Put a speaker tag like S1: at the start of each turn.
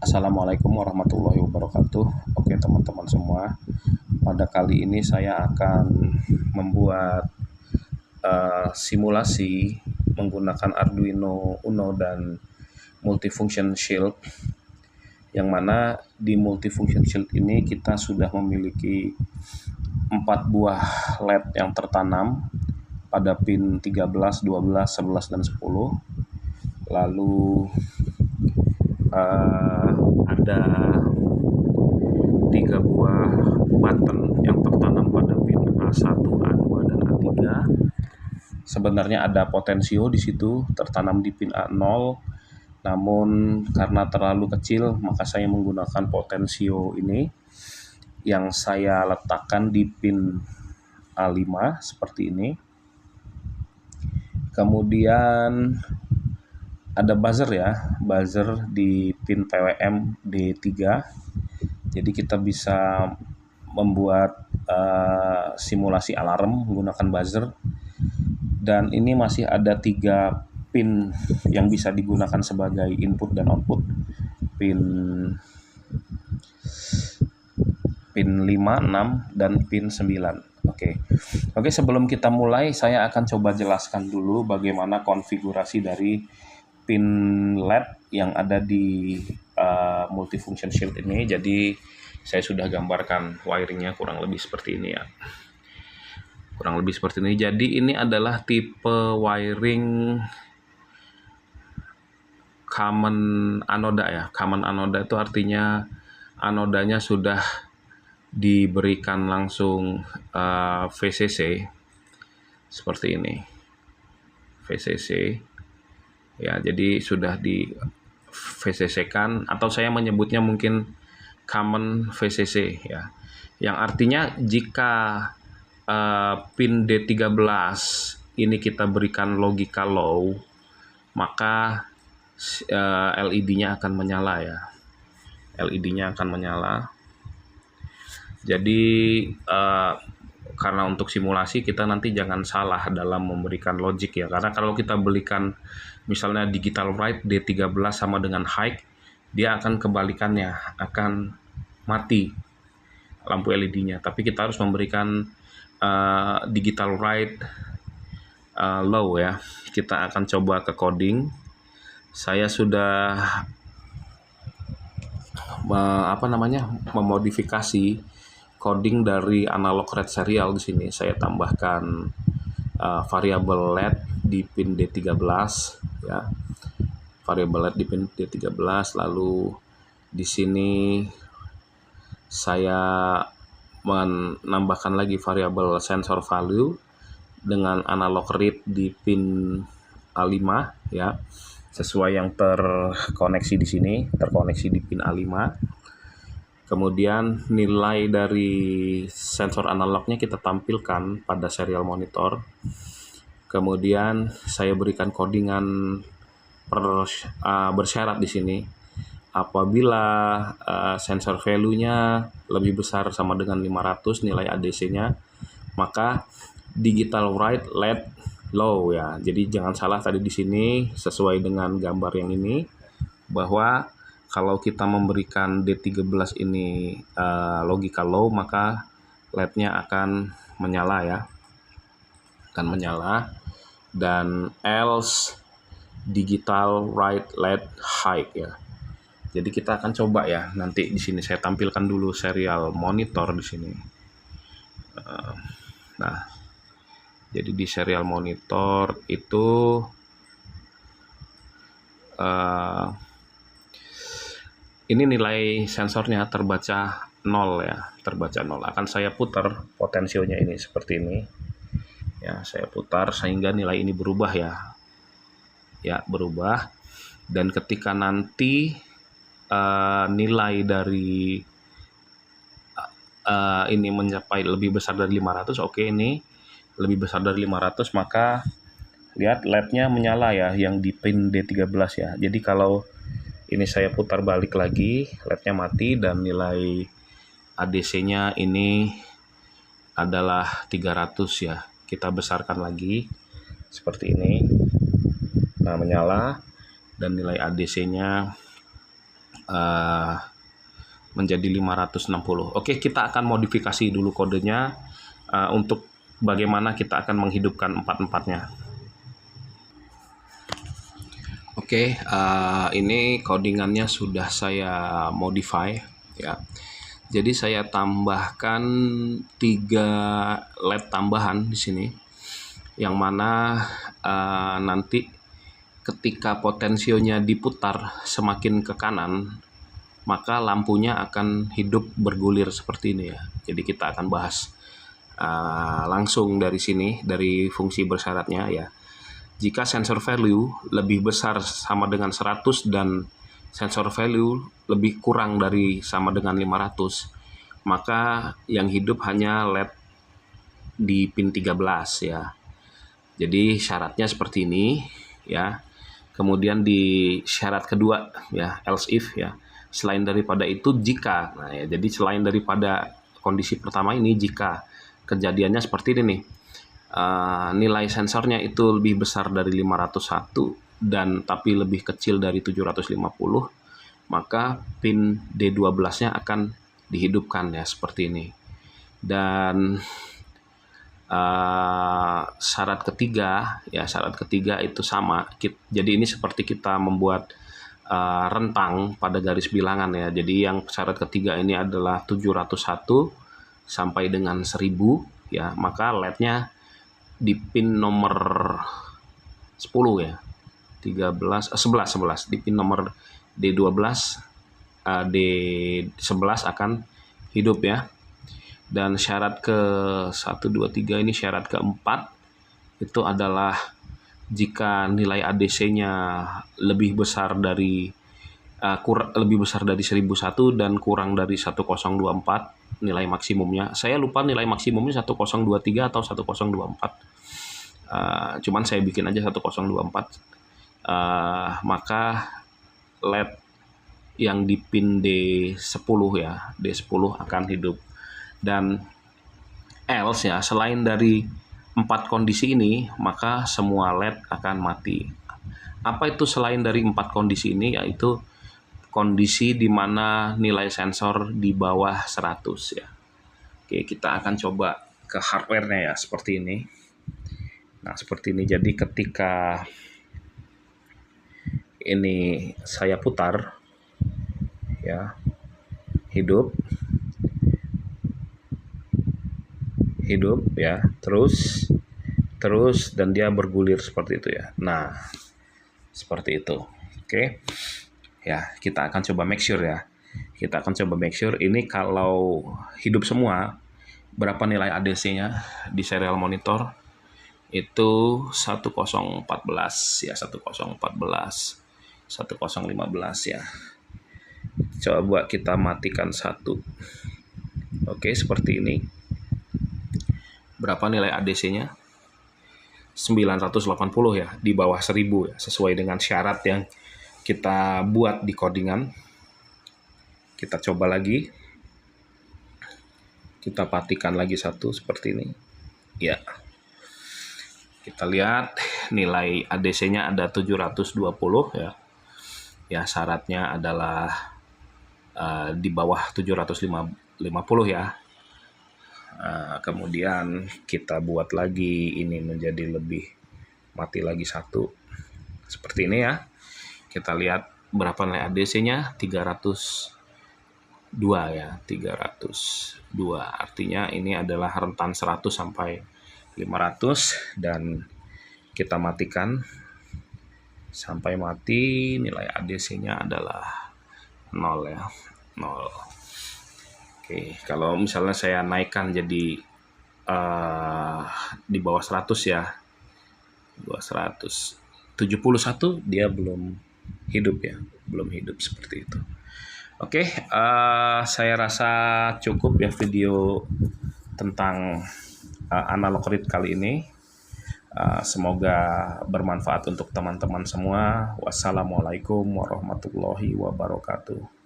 S1: Assalamualaikum warahmatullahi wabarakatuh. Oke teman-teman semua, pada kali ini saya akan membuat simulasi menggunakan Arduino Uno dan Multifunction Shield, yang mana di Multifunction Shield ini kita sudah memiliki 4 buah LED yang tertanam pada pin 13, 12, 11, dan 10. Lalu ada 3 buah button yang tertanam pada pin A1, A2, dan A3. Sebenarnya ada potensio di situ tertanam di pin A0, namun karena terlalu kecil maka saya menggunakan potensio ini yang saya letakkan di pin A5 seperti ini. Kemudian ada buzzer di pin PWM D3. Jadi kita bisa membuat simulasi alarm menggunakan buzzer. Dan ini masih ada 3 pin yang bisa digunakan sebagai input dan output. Pin 5, 6, dan pin 9. Oke, sebelum kita mulai saya akan coba jelaskan dulu bagaimana konfigurasi dari pin LED yang ada di Multifunction Shield ini. Jadi saya sudah gambarkan wiringnya kurang lebih seperti ini ya. Jadi ini adalah tipe wiring common anoda ya. Common anoda itu artinya anodanya sudah diberikan langsung VCC seperti ini. VCC ya, jadi sudah di VCC-kan, atau saya menyebutnya mungkin common VCC ya, yang artinya jika pin D13 ini kita berikan logika low, maka LED-nya akan menyala ya. LED-nya akan menyala. Jadi karena untuk simulasi kita nanti jangan salah dalam memberikan logic ya, karena kalau kita belikan misalnya digital write D13 sama dengan high, dia akan kebalikannya, akan mati lampu LED-nya. Tapi kita harus memberikan digital write low ya. Kita akan coba ke coding. Saya sudah memodifikasi coding dari analog red serial. Di sini saya tambahkan variabel LED di pin D13 ya. Variabel LED di pin D13, lalu di sini saya menambahkan lagi variabel sensor value dengan analog read di pin A5 ya, sesuai yang terkoneksi di sini, terkoneksi di pin A5. Kemudian nilai dari sensor analognya kita tampilkan pada serial monitor. Kemudian saya berikan codingan bersyarat di sini. Apabila sensor value-nya lebih besar sama dengan 500 nilai ADC-nya, maka digital write LED low ya. Jadi jangan salah tadi di sini sesuai dengan gambar yang ini, bahwa kalau kita memberikan D13 ini logika low, maka LED-nya akan menyala ya. Akan menyala. Dan else digital write LED high ya. Jadi kita akan coba ya, nanti di sini saya tampilkan dulu serial monitor di sini. Nah, jadi di serial monitor itu ini nilai sensornya terbaca 0 ya, terbaca 0. Akan saya putar potensionya ini seperti ini. Ya, saya putar sehingga nilai ini berubah ya. Ya, berubah. Dan ketika nanti nilai dari ini mencapai lebih besar dari 500, ini lebih besar dari 500, maka lihat LED-nya menyala ya, yang di pin D13 ya. Jadi kalau ini saya putar balik lagi, LED-nya mati dan nilai ADC-nya ini adalah 300 ya. Kita besarkan lagi seperti ini. Nah, menyala dan nilai ADC-nya eh, menjadi 560. Oke, kita akan modifikasi dulu kodenya untuk bagaimana kita akan menghidupkan empat-empatnya. Oke, ini codingannya sudah saya modify ya. Jadi saya tambahkan 3 LED tambahan di sini, yang mana nanti ketika potensionya diputar semakin ke kanan, maka lampunya akan hidup bergulir seperti ini ya. Jadi kita akan bahas langsung dari sini, dari fungsi bersyaratnya ya. Jika sensor value lebih besar sama dengan 100 dan sensor value lebih kurang dari sama dengan 500, maka yang hidup hanya LED di pin 13 ya. Jadi syaratnya seperti ini ya. Kemudian di syarat kedua ya, else if ya. Selain daripada itu jika. Nah ya, jadi selain daripada kondisi pertama ini, jika kejadiannya seperti ini nih. Nilai sensornya itu lebih besar dari 501 dan tapi lebih kecil dari 750, maka pin D12-nya akan dihidupkan ya seperti ini. Dan syarat ketiga itu sama. Jadi ini seperti kita membuat rentang pada garis bilangan ya. Jadi yang syarat ketiga ini adalah 701 sampai dengan 1000 ya, maka LED-nya di pin nomor 10 ya, 11 di pin nomor D12, D11 akan hidup ya. Dan syarat ke 1, 2, 3 ini syarat keempat itu adalah jika nilai ADC-nya lebih besar dari 1001 dan kurang dari 1024 nilai maksimumnya. Saya lupa nilai maksimumnya 1023 atau 1024. Cuman saya bikin aja 1024. Maka LED yang di pin D10 ya, D10 akan hidup. Dan else ya, selain dari 4 kondisi ini, maka semua LED akan mati. Apa itu selain dari 4 kondisi ini? Yaitu kondisi di mana nilai sensor di bawah 100 ya. Oke, kita akan coba ke hardware-nya ya, seperti ini. Nah, seperti ini. Jadi ketika ini saya putar ya, hidup ya, terus dan dia bergulir seperti itu ya. Nah, seperti itu. Oke. Ya, kita akan coba make sure ya. Ini kalau hidup semua, berapa nilai ADC-nya di serial monitor? Itu 1014 ya, 1015 ya. Coba kita matikan satu. Oke, seperti ini. Berapa nilai ADC-nya? 980 ya, di bawah 1000 ya, sesuai dengan syarat yang kita buat di codingan. Kita coba lagi. Kita patikan lagi satu seperti ini. Ya. Kita lihat nilai ADC-nya ada 720 ya. Ya, syaratnya adalah di bawah 750 ya. Kemudian kita buat lagi ini menjadi lebih, mati lagi satu. Seperti ini ya. Kita lihat berapa nilai ADC-nya, 302 ya, 302. Artinya ini adalah rentan 100 sampai 500 dan kita matikan sampai mati. Nilai ADC-nya adalah 0 ya, 0. Oke, kalau misalnya saya naikkan jadi di bawah 100 ya, di bawah 171, dia belum hidup ya, belum hidup seperti itu. Oke, saya rasa cukup ya video tentang analog read kali ini. Semoga bermanfaat untuk teman-teman semua. Wassalamualaikum warahmatullahi wabarakatuh.